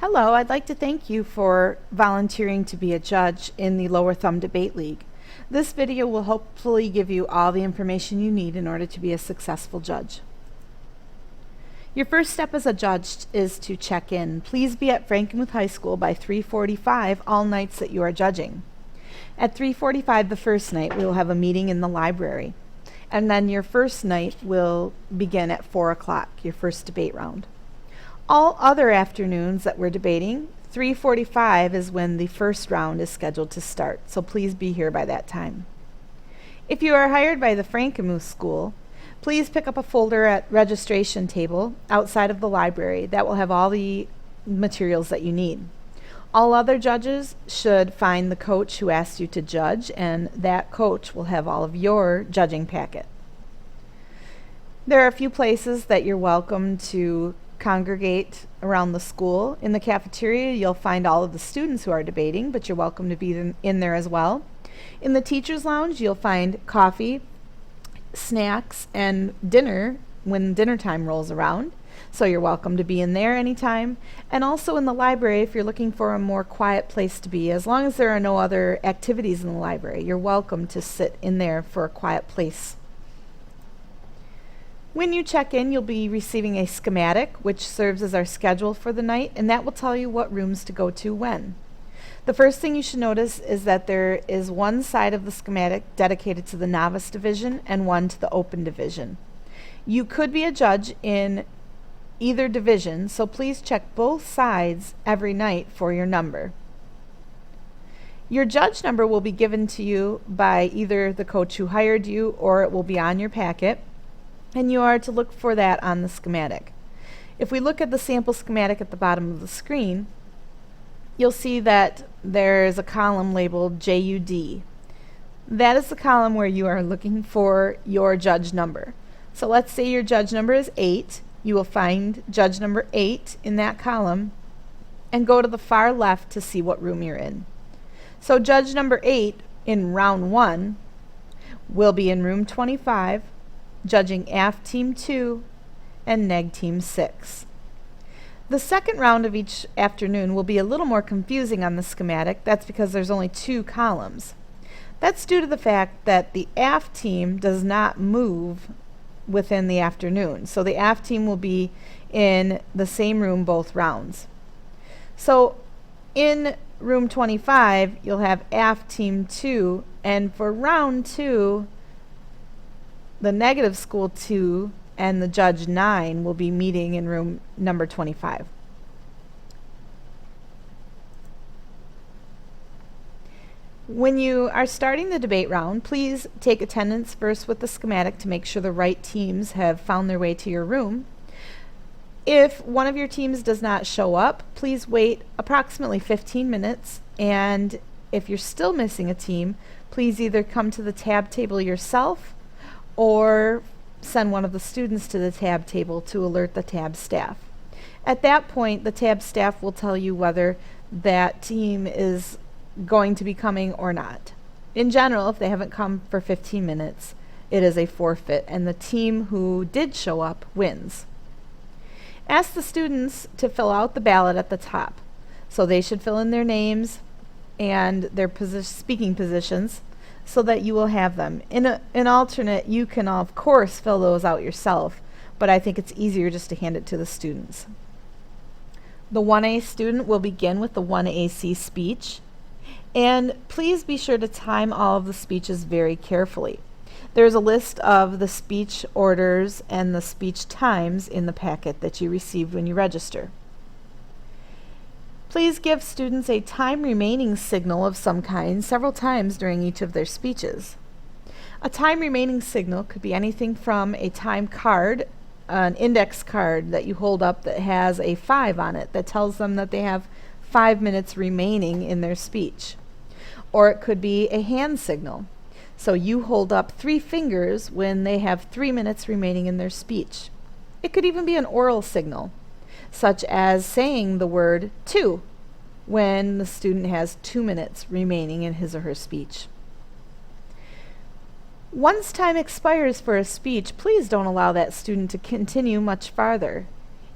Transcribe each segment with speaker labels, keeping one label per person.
Speaker 1: Hello, I'd like to thank you for volunteering to be a judge in the Lower Thumb Debate League. This video will hopefully give you all the information you need in order to be a successful judge. Your first step as a judge is to check in. Please be at Frankenmuth High School by 3:45 all nights that you are judging. At 3:45 the first night, we will have a meeting in the library. And then your first night will begin at 4 o'clock, your first debate round. All other afternoons that we're debating, 3:45 is when the first round is scheduled to start, so please be here by that time. If you are hired by the Frankenmuth School, please pick up a folder at registration table outside of the library that will have all the materials that you need. All other judges should find the coach who asked you to judge, and that coach will have all of your judging packet. There are a few places that you're welcome to congregate around the school. In the cafeteria, you'll find all of the students who are debating, but you're welcome to be in there as well. In the teacher's lounge, you'll find coffee, snacks, and dinner when dinner time rolls around. So you're welcome to be in there anytime. And also in the library, if you're looking for a more quiet place to be, as long as there are no other activities in the library, you're welcome to sit in there for a quiet place. When you check in, you'll be receiving a schematic, which serves as our schedule for the night, and that will tell you what rooms to go to when. The first thing you should notice is that there is one side of the schematic dedicated to the novice division and one to the open division. You could be a judge in either division, so please check both sides every night for your number. Your judge number will be given to you by either the coach who hired you, or it will be on your packet, and you are to look for that on the schematic. If we look at the sample schematic at the bottom of the screen, you'll see that there's a column labeled JUD. That is the column where you are looking for your judge number. So let's say your judge number is 8. You will find judge number 8 in that column and go to the far left to see what room you're in. So judge number 8 in round 1 will be in room 25, judging AF Team 2 and Neg Team 6. The second round of each afternoon will be a little more confusing on the schematic. That's because there's only 2 columns. That's due to the fact that the AF team does not move within the afternoon. So the AF team will be in the same room both rounds. So in room 25, you'll have AF Team 2, and for round 2, the negative school 2 and the judge 9 will be meeting in room number 25. When you are starting the debate round, please take attendance first with the schematic to make sure the right teams have found their way to your room. If one of your teams does not show up, please wait approximately 15 minutes, and if you're still missing a team, please either come to the tab table yourself or send one of the students to the tab table to alert the tab staff. At that point, the tab staff will tell you whether that team is going to be coming or not. In general, if they haven't come for 15 minutes, it is a forfeit, and the team who did show up wins. Ask the students to fill out the ballot at the top. So they should fill in their names and their speaking positions, so that you will have them. In an alternate, you can of course fill those out yourself, but I think it's easier just to hand it to the students. The 1A student will begin with the 1AC speech, and please be sure to time all of the speeches very carefully. There's a list of the speech orders and the speech times in the packet that you received when you register. Please give students a time remaining signal of some kind several times during each of their speeches. A time remaining signal could be anything from a time card, an index card that you hold up that has a 5 on it that tells them that they have 5 minutes remaining in their speech. Or it could be a hand signal. So you hold up 3 fingers when they have 3 minutes remaining in their speech. It could even be an oral signal, such as saying the word 2 when the student has 2 minutes remaining in his or her speech. Once time expires for a speech, please don't allow that student to continue much farther.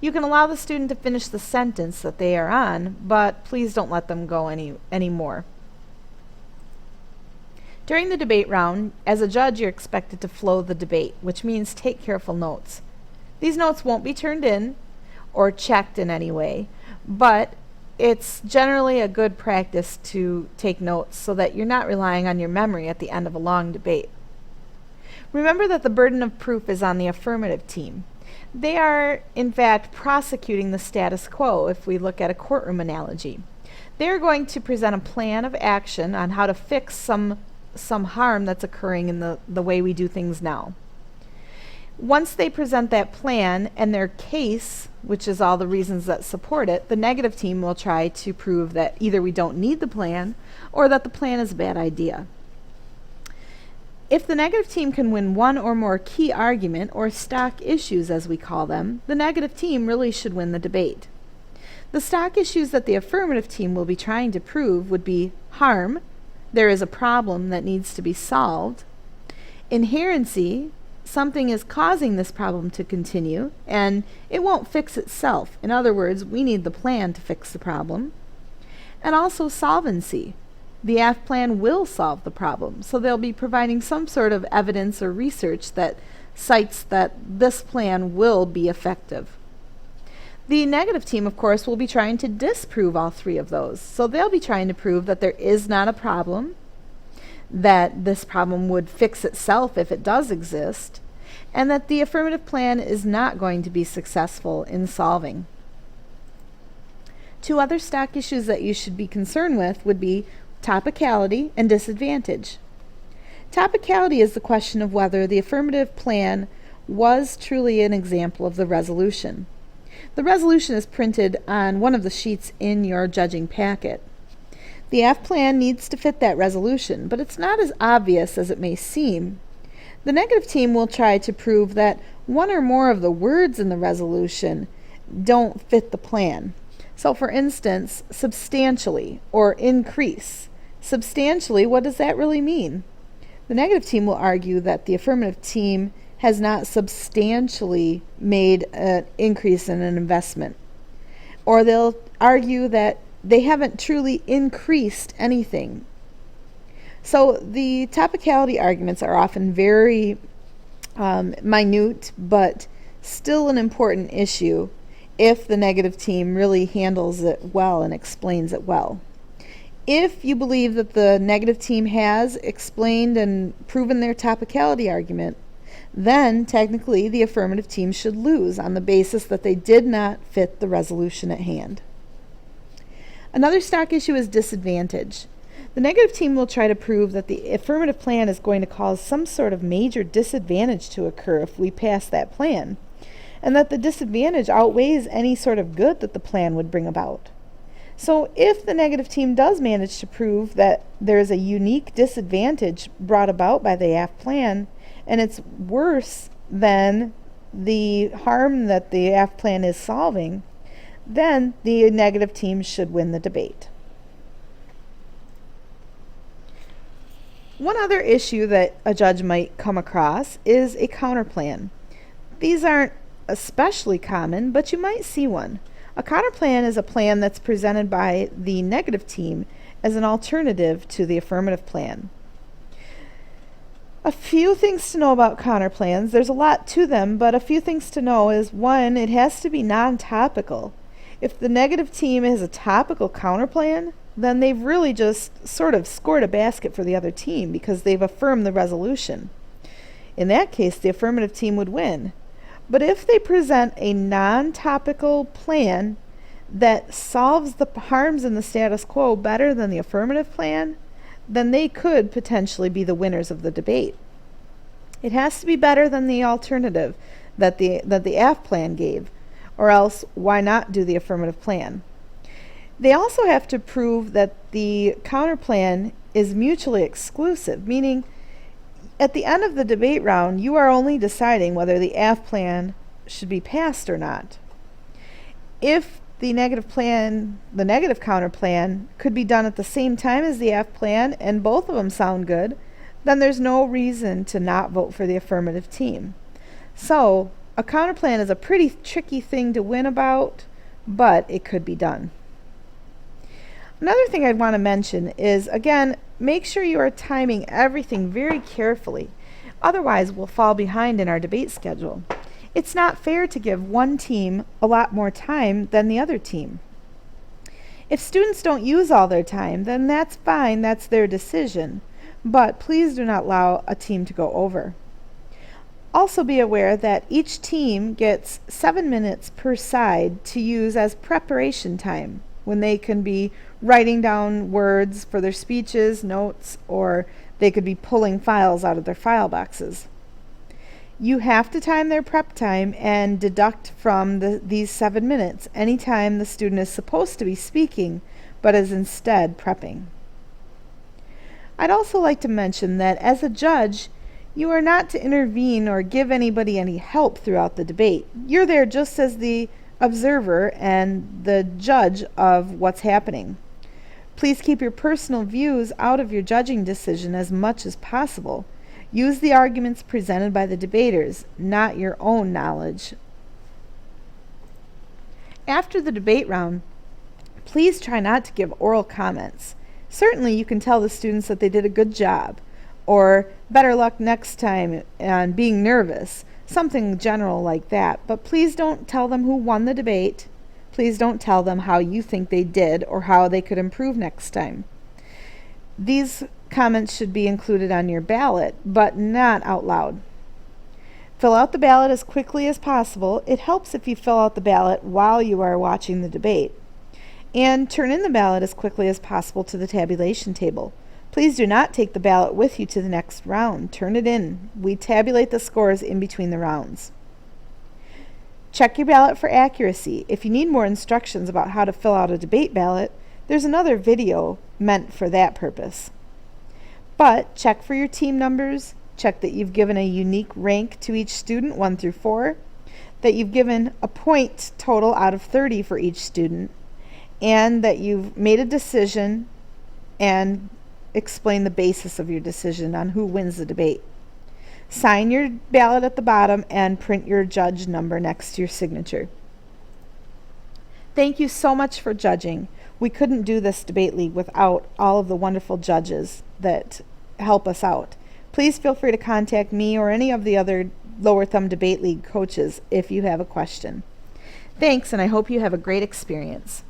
Speaker 1: You can allow the student to finish the sentence that they are on, but please don't let them go any more. During the debate round, as a judge, you're expected to flow the debate, which means take careful notes. These notes won't be turned in or checked in any way, but it's generally a good practice to take notes so that you're not relying on your memory at the end of a long debate. Remember that the burden of proof is on the affirmative team. They are, in fact, prosecuting the status quo if we look at a courtroom analogy. They're going to present a plan of action on how to fix some harm that's occurring in the way we do things now. Once they present that plan and their case, which is all the reasons that support it, the negative team will try to prove that either we don't need the plan or that the plan is a bad idea. If the negative team can win one or more key argument, or stock issues as we call them, the negative team really should win the debate. The stock issues that the affirmative team will be trying to prove would be harm, there is a problem that needs to be solved, inherency, something is causing this problem to continue, and it won't fix itself. In other words, we need the plan to fix the problem. And also solvency. The AF plan will solve the problem, so they'll be providing some sort of evidence or research that cites that this plan will be effective. The negative team, of course, will be trying to disprove all three of those. So they'll be trying to prove that there is not a problem, that this problem would fix itself if it does exist, and that the affirmative plan is not going to be successful in solving. Two other stock issues that you should be concerned with would be topicality and disadvantage. Topicality is the question of whether the affirmative plan was truly an example of the resolution. The resolution is printed on one of the sheets in your judging packet. The AF plan needs to fit that resolution, but it's not as obvious as it may seem. The negative team will try to prove that one or more of the words in the resolution don't fit the plan. So for instance, substantially or increase. Substantially, what does that really mean? The negative team will argue that the affirmative team has not substantially made an increase in an investment. Or they'll argue that they haven't truly increased anything. So the topicality arguments are often very minute, but still an important issue if the negative team really handles it well and explains it well. If you believe that the negative team has explained and proven their topicality argument, then technically the affirmative team should lose on the basis that they did not fit the resolution at hand. Another stock issue is disadvantage. The negative team will try to prove that the affirmative plan is going to cause some sort of major disadvantage to occur if we pass that plan, and that the disadvantage outweighs any sort of good that the plan would bring about. So if the negative team does manage to prove that there is a unique disadvantage brought about by the AF plan, and it's worse than the harm that the AF plan is solving, then the negative team should win the debate. One other issue that a judge might come across is a counterplan. These aren't especially common, but you might see one. A counterplan is a plan that's presented by the negative team as an alternative to the affirmative plan. A few things to know about counterplans. There's a lot to them, but a few things to know is, one, it has to be non-topical. If the negative team has a topical counterplan, then they've really just sort of scored a basket for the other team because they've affirmed the resolution. In that case, the affirmative team would win. But if they present a non-topical plan that solves the harms in the status quo better than the affirmative plan, then they could potentially be the winners of the debate. It has to be better than the alternative that the AF plan gave, or else why not do the affirmative plan? They also have to prove that the counterplan is mutually exclusive, meaning at the end of the debate round, you are only deciding whether the AF plan should be passed or not. If the negative counter plan could be done at the same time as the AF plan and both of them sound good, then there's no reason to not vote for the affirmative team. So A counterplan is a pretty tricky thing to win about, but it could be done. Another thing I'd want to mention is, again, make sure you are timing everything very carefully. Otherwise, we'll fall behind in our debate schedule. It's not fair to give one team a lot more time than the other team. If students don't use all their time, then that's fine, that's their decision. But please do not allow a team to go over. Also be aware that each team gets 7 minutes per side to use as preparation time, when they can be writing down words for their speeches, notes, or they could be pulling files out of their file boxes. You have to time their prep time and deduct from these 7 minutes any time the student is supposed to be speaking, but is instead prepping. I'd also like to mention that as a judge, you are not to intervene or give anybody any help throughout the debate. You're there just as the observer and the judge of what's happening. Please keep your personal views out of your judging decision as much as possible. Use the arguments presented by the debaters, not your own knowledge. After the debate round, please try not to give oral comments. Certainly you can tell the students that they did a good job, or better luck next time, and being nervous, something general like that. But please don't tell them who won the debate. Please don't tell them how you think they did or how they could improve next time. These comments should be included on your ballot, but not out loud. Fill out the ballot as quickly as possible. It helps if you fill out the ballot while you are watching the debate. And turn in the ballot as quickly as possible to the tabulation table. Please do not take the ballot with you to the next round. Turn it in. We tabulate the scores in between the rounds. Check your ballot for accuracy. If you need more instructions about how to fill out a debate ballot, there's another video meant for that purpose. But check for your team numbers. Check that you've given a unique rank to each student, 1 through 4, that you've given a point total out of 30 for each student, and that you've made a decision and explain the basis of your decision on who wins the debate. Sign your ballot at the bottom and print your judge number next to your signature. Thank you so much for judging. We couldn't do this debate league without all of the wonderful judges that help us out. Please feel free to contact me or any of the other Lower Thumb Debate League coaches if you have a question. Thanks, and I hope you have a great experience.